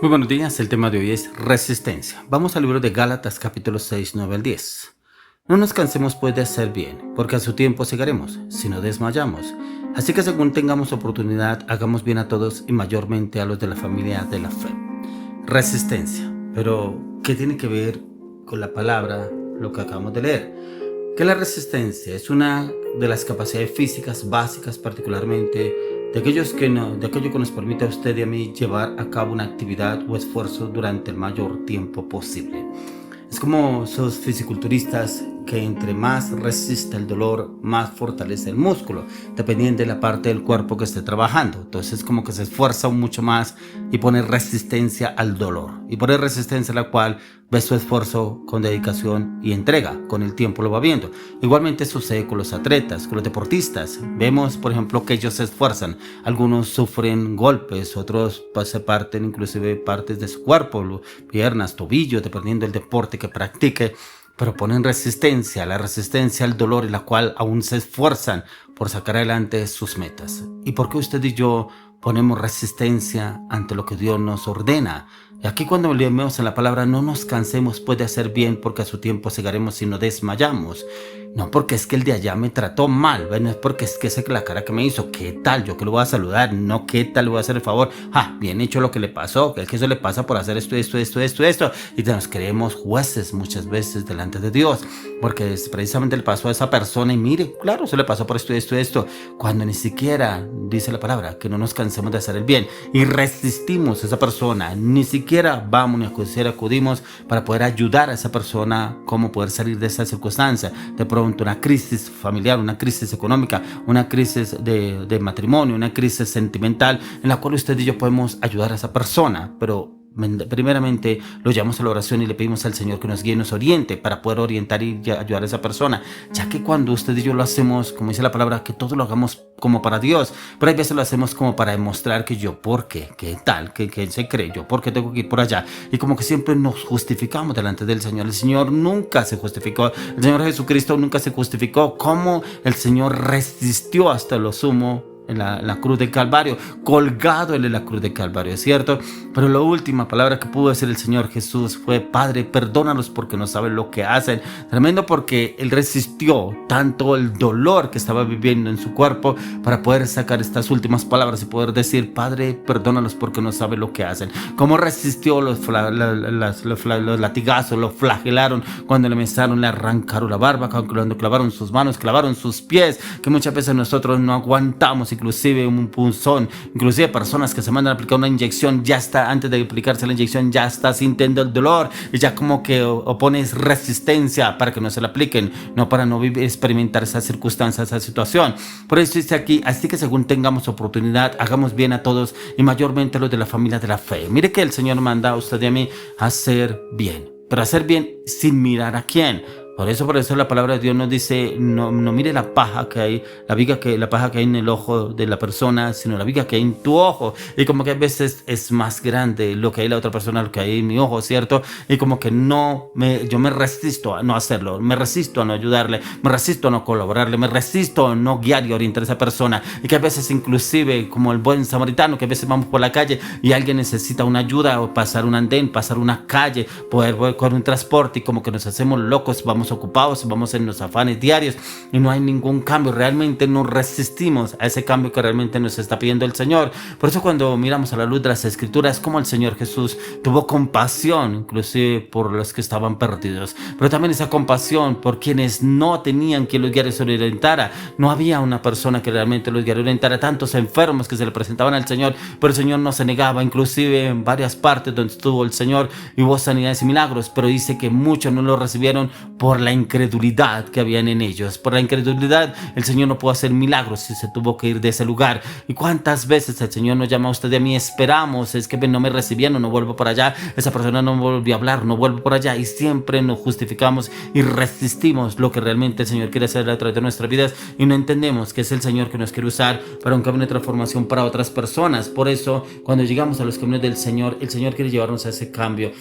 Muy buenos días, el tema de hoy es resistencia. Vamos al libro de Gálatas capítulo 6, 9 al 10. No nos cansemos pues de hacer bien, porque a su tiempo segaremos, si no desmayamos. Así que según tengamos oportunidad, hagamos bien a todos y mayormente a los de la familia de la fe. Resistencia. Pero, ¿qué tiene que ver con la palabra, lo que acabamos de leer? Que la resistencia es una de las capacidades físicas básicas, particularmente de aquello que nos permite a usted y a mí llevar a cabo una actividad o esfuerzo durante el mayor tiempo posible. Es como esos fisiculturistas que entre más resiste el dolor, más fortalece el músculo, dependiendo de la parte del cuerpo que esté trabajando. Entonces como que se esfuerza mucho más y pone resistencia al dolor. Y pone resistencia a la cual ve su esfuerzo con dedicación y entrega. Con el tiempo lo va viendo. Igualmente sucede con los atletas, con los deportistas. Vemos, por ejemplo, que ellos se esfuerzan. Algunos sufren golpes, otros se parten inclusive partes de su cuerpo, piernas, tobillos, dependiendo del deporte que practique, pero ponen resistencia, la resistencia al dolor, en la cual aún se esfuerzan por sacar adelante sus metas. ¿Y por qué usted y yo ponemos resistencia ante lo que Dios nos ordena? Y aquí cuando leemos en la palabra, no nos cansemos pues de hacer bien, porque a su tiempo segaremos si no desmayamos. No porque es que el de allá me trató mal, no es porque es que sé la cara que me hizo, ¿qué tal? Yo que lo voy a saludar, no, ¿qué tal le voy a hacer el favor? Bien hecho lo que le pasó, que eso le pasa por hacer esto. Y nos creemos jueces muchas veces delante de Dios, porque precisamente le pasó a esa persona y mire, claro, se le pasó por esto, cuando ni siquiera dice la palabra que no nos cansemos de hacer el bien y resistimos a esa persona, ni siquiera vamos ni acudimos para poder ayudar a esa persona, cómo poder salir de esa circunstancia, de pronto una crisis familiar, una crisis económica, una crisis de matrimonio, una crisis sentimental, en la cual usted y yo podemos ayudar a esa persona, pero primeramente lo llamamos a la oración y le pedimos al Señor que nos guíe, nos oriente para poder orientar y ayudar a esa persona, ya que cuando usted y yo lo hacemos, como dice la palabra, que todo lo hagamos como para Dios, pero hay veces lo hacemos como para demostrar que yo, ¿por qué? ¿Qué tal? ¿Qué se cree? ¿Yo por qué tengo que ir por allá? Y como que siempre nos justificamos delante del Señor. El Señor nunca se justificó, el Señor Jesucristo nunca se justificó. Como el Señor resistió hasta lo sumo en la cruz del Calvario, colgado en la cruz del Calvario, ¿es cierto? Pero la última palabra que pudo decir el Señor Jesús fue: Padre, perdónalos porque no saben lo que hacen. Tremendo, porque Él resistió tanto el dolor que estaba viviendo en su cuerpo para poder sacar estas últimas palabras y poder decir: Padre, perdónalos porque no saben lo que hacen. Cómo resistió los latigazos, lo flagelaron cuando le mesaron, le arrancaron la barba, cuando clavaron sus manos, clavaron sus pies, que muchas veces nosotros no aguantamos, inclusive un punzón, inclusive personas que se mandan a aplicar una inyección, ya está, antes de aplicarse la inyección, ya está sintiendo el dolor y ya como que opones resistencia para que no se la apliquen, no para no experimentar esa circunstancia, esa situación. Por eso dice aquí: así que según tengamos oportunidad, hagamos bien a todos y mayormente a los de la familia de la fe. Mire que el Señor manda a usted y a mí a hacer bien, pero hacer bien sin mirar a quién. Por eso la palabra de Dios nos dice: no mire la paja que hay, la paja que hay en el ojo de la persona, sino la viga que hay en tu ojo. Y como que a veces es más grande lo que hay en la otra persona, lo que hay en mi ojo, ¿cierto? Y como que yo me resisto a no hacerlo, me resisto a no ayudarle, me resisto a no colaborarle, me resisto a no guiar y orientar a esa persona. Y que a veces inclusive, como el buen samaritano, que a veces vamos por la calle y alguien necesita una ayuda, o pasar un andén, pasar una calle, poder con un transporte, y como que nos hacemos locos, vamos ocupados, vamos en los afanes diarios y no hay ningún cambio. Realmente no resistimos a ese cambio que realmente nos está pidiendo el Señor. Por eso cuando miramos a la luz de las Escrituras, como el Señor Jesús tuvo compasión inclusive por los que estaban perdidos, pero también esa compasión por quienes no tenían quien los guiara y se orientara. No había una persona que realmente los guiara y orientara. Tantos enfermos que se le presentaban al Señor, pero el Señor no se negaba. Inclusive en varias partes donde estuvo el Señor hubo sanidades y milagros, pero dice que muchos no lo recibieron por la incredulidad que habían en ellos. Por la incredulidad el Señor no pudo hacer milagros y se tuvo que ir de ese lugar. ¿Y cuántas veces el Señor nos llama a usted y a mí? Esperamos: es que no me recibieron, no vuelvo por allá, esa persona no me volvió a hablar, no vuelvo por allá. Y siempre nos justificamos y resistimos lo que realmente el Señor quiere hacer a través de nuestras vidas, y no entendemos que es el Señor que nos quiere usar para un camino de transformación para otras personas. Por eso cuando llegamos a los caminos del Señor, el Señor quiere llevarnos a ese cambio.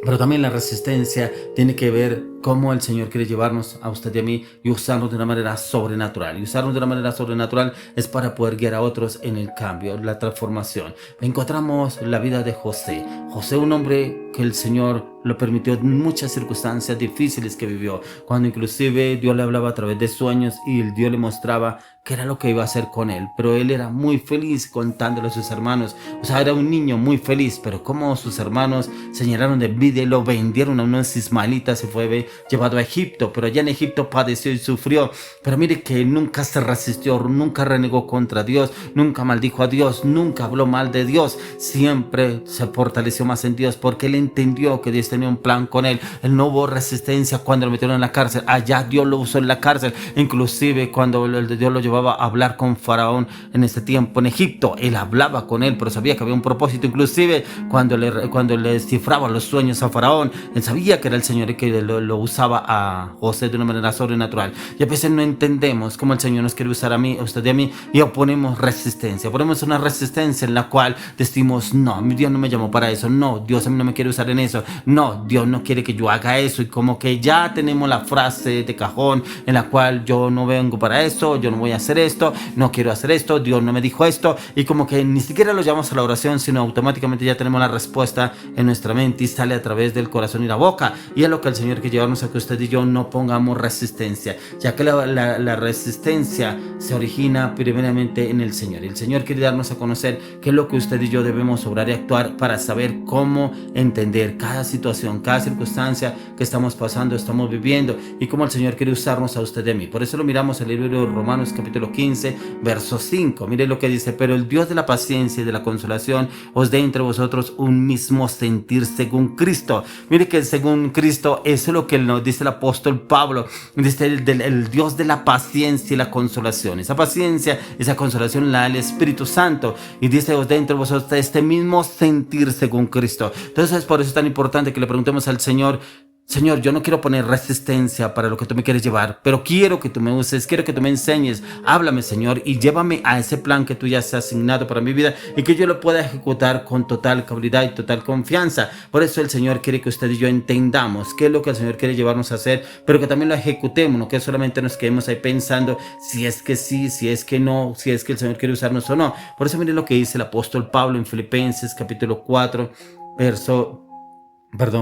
Pero también la resistencia tiene que ver cómo el Señor quiere llevarnos a usted y a mí y usarnos de una manera sobrenatural. Y usarnos de una manera sobrenatural es para poder guiar a otros en el cambio, la transformación. Encontramos la vida de José. José, un hombre que el Señor lo permitió en muchas circunstancias difíciles que vivió, cuando inclusive Dios le hablaba a través de sueños y el Dios le mostraba qué era lo que iba a hacer con él. Pero él era muy feliz contándole a sus hermanos. O sea, era un niño muy feliz, pero como sus hermanos se llenaron de envidia y lo vendieron a unos ismaelitas y fue llevado a Egipto. Pero allá en Egipto padeció y sufrió. Pero mire que nunca se resistió, nunca renegó contra Dios, nunca maldijo a Dios, nunca habló mal de Dios. Siempre se fortaleció más en Dios porque él entendió que Dios tenía un plan con él. Él no hubo resistencia cuando lo metieron en la cárcel. Allá Dios lo usó en la cárcel. Inclusive cuando Dios lo llevaba a hablar con Faraón en ese tiempo en Egipto, él hablaba con él, pero sabía que había un propósito. Inclusive cuando le descifraba los sueños a Faraón, él sabía que era el Señor y que lo usaba a José de una manera sobrenatural. Y a veces no entendemos cómo el Señor nos quiere usar a mí, a usted y a mí, y oponemos resistencia. Ponemos una resistencia en la cual decimos, no, mi Dios no me llamó para eso, no, Dios a mí no me quiere usar en eso, no, Dios no quiere que yo haga eso. Y como que ya tenemos la frase de cajón en la cual yo no vengo para eso, yo no voy a hacer esto, no quiero hacer esto, Dios no me dijo esto, y como que ni siquiera lo llamamos a la oración, sino automáticamente ya tenemos la respuesta en nuestra mente y sale a través del corazón y la boca. Y es lo que el Señor quiere llevarnos a que usted y yo no pongamos resistencia, ya que la resistencia se origina primeramente en el Señor. Y el Señor quiere darnos a conocer qué es lo que usted y yo debemos obrar y actuar para saber cómo entender cada situación, cada circunstancia que estamos pasando, estamos viviendo, y cómo el Señor quiere usarnos a usted y a mí. Por eso lo miramos en el libro de Romanos capítulo 15, verso 5. Mire lo que dice: pero el Dios de la paciencia y de la consolación os dé entre vosotros un mismo sentir según Cristo. Mire que según Cristo, eso es lo que nos dice el apóstol Pablo. Dice el Dios de la paciencia y la consolación. Esa paciencia, esa consolación la da el Espíritu Santo. Y dice: os dé entre vosotros este mismo sentir según Cristo. Entonces, por eso es tan importante que le preguntemos al Señor: Señor, yo no quiero poner resistencia para lo que tú me quieres llevar, pero quiero que tú me uses, quiero que tú me enseñes. Háblame, Señor, y llévame a ese plan que tú ya has asignado para mi vida y que yo lo pueda ejecutar con total capacidad y total confianza. Por eso el Señor quiere que usted y yo entendamos qué es lo que el Señor quiere llevarnos a hacer, pero que también lo ejecutemos, no que solamente nos quedemos ahí pensando si es que sí, si es que no, si es que el Señor quiere usarnos o no. Por eso mire lo que dice el apóstol Pablo en Filipenses capítulo 4,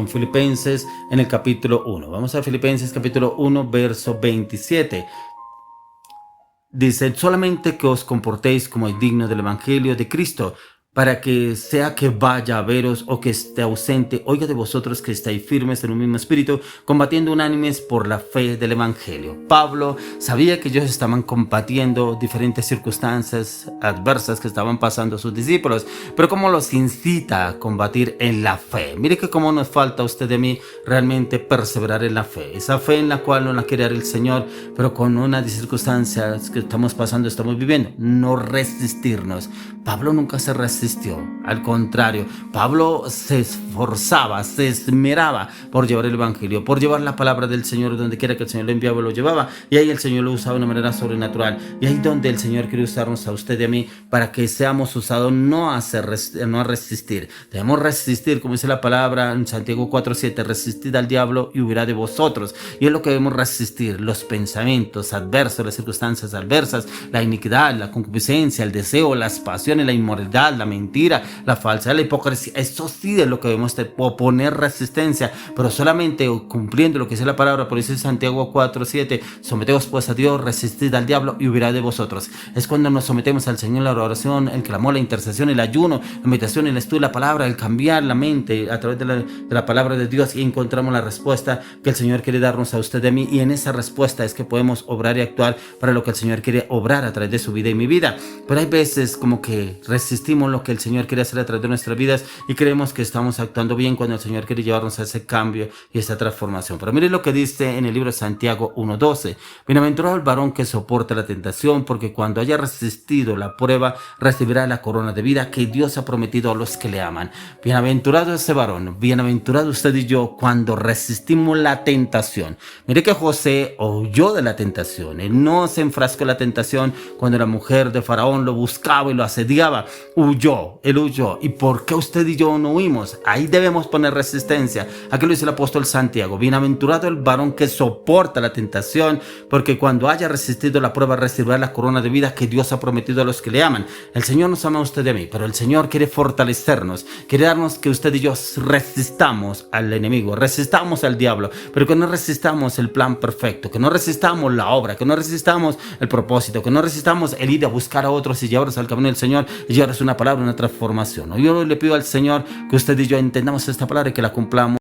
Filipenses en el capítulo 1. Vamos a Filipenses capítulo 1, verso 27. Dice: solamente que os comportéis como es digno del evangelio de Cristo, para que sea que vaya a veros o que esté ausente, oiga de vosotros que estáis firmes en un mismo espíritu, combatiendo unánimes por la fe del evangelio. Pablo sabía que ellos estaban combatiendo diferentes circunstancias adversas que estaban pasando a sus discípulos, pero cómo los incita a combatir en la fe. Mire que cómo nos falta a usted y a mí realmente perseverar en la fe, esa fe en la cual no la quiere dar el Señor, pero con unas circunstancias que estamos pasando, estamos viviendo, no resistirnos. Pablo nunca se resistió. Al contrario, Pablo se esforzaba, se esmeraba por llevar el evangelio, por llevar la palabra del Señor donde quiera que el Señor lo enviaba, lo llevaba, y ahí el Señor lo usaba de una manera sobrenatural. Y ahí donde el Señor quiere usarnos a usted y a mí para que seamos usados no a resistir. Debemos resistir, como dice la palabra en Santiago 4:7, resistid al diablo y huirá de vosotros. Y es lo que debemos resistir: los pensamientos adversos, las circunstancias adversas, la iniquidad, la concupiscencia, el deseo, las pasiones, la inmoralidad, la mentira, la falsedad, la hipocresía. Eso sí es lo que debemos oponer resistencia, pero solamente cumpliendo lo que dice la palabra. Por eso en Santiago 4:7, someteos pues a Dios, resistid al diablo y huirá de vosotros. Es cuando nos sometemos al Señor, la oración, el clamor, la intercesión, el ayuno, la meditación, el estudio de la palabra, el cambiar la mente a través de la palabra de Dios, y encontramos la respuesta que el Señor quiere darnos a usted y a mí. Y en esa respuesta es que podemos obrar y actuar para lo que el Señor quiere obrar a través de su vida y mi vida. Pero hay veces como que resistimos lo que el Señor quiere hacer a través de nuestras vidas y creemos que estamos actuando bien cuando el Señor quiere llevarnos a ese cambio y esa transformación. Pero mire lo que dice en el libro de Santiago 1:12: bienaventurado el varón que soporta la tentación, porque cuando haya resistido la prueba recibirá la corona de vida que Dios ha prometido a los que le aman. Bienaventurado ese varón, bienaventurado usted y yo cuando resistimos la tentación. Mire que José huyó de la tentación, él no se enfrascó en la tentación cuando la mujer de Faraón lo buscaba y lo asediaba. Huyó, huyó. ¿Y por qué usted y yo no huimos? Ahí debemos poner resistencia. Aquí lo dice el apóstol Santiago: bienaventurado el varón que soporta la tentación, porque cuando haya resistido la prueba recibirá la corona de vida que Dios ha prometido a los que le aman. El Señor nos ama a usted y a mí, pero el Señor quiere fortalecernos, quiere darnos que usted y yo resistamos al enemigo, resistamos al diablo, pero que no resistamos el plan perfecto, que no resistamos la obra, que no resistamos el propósito, que no resistamos el ir a buscar a otros y llevarlos al camino del Señor y llevarles una palabra, una transformación. Yo le pido al Señor que usted y yo entendamos esta palabra y que la cumplamos.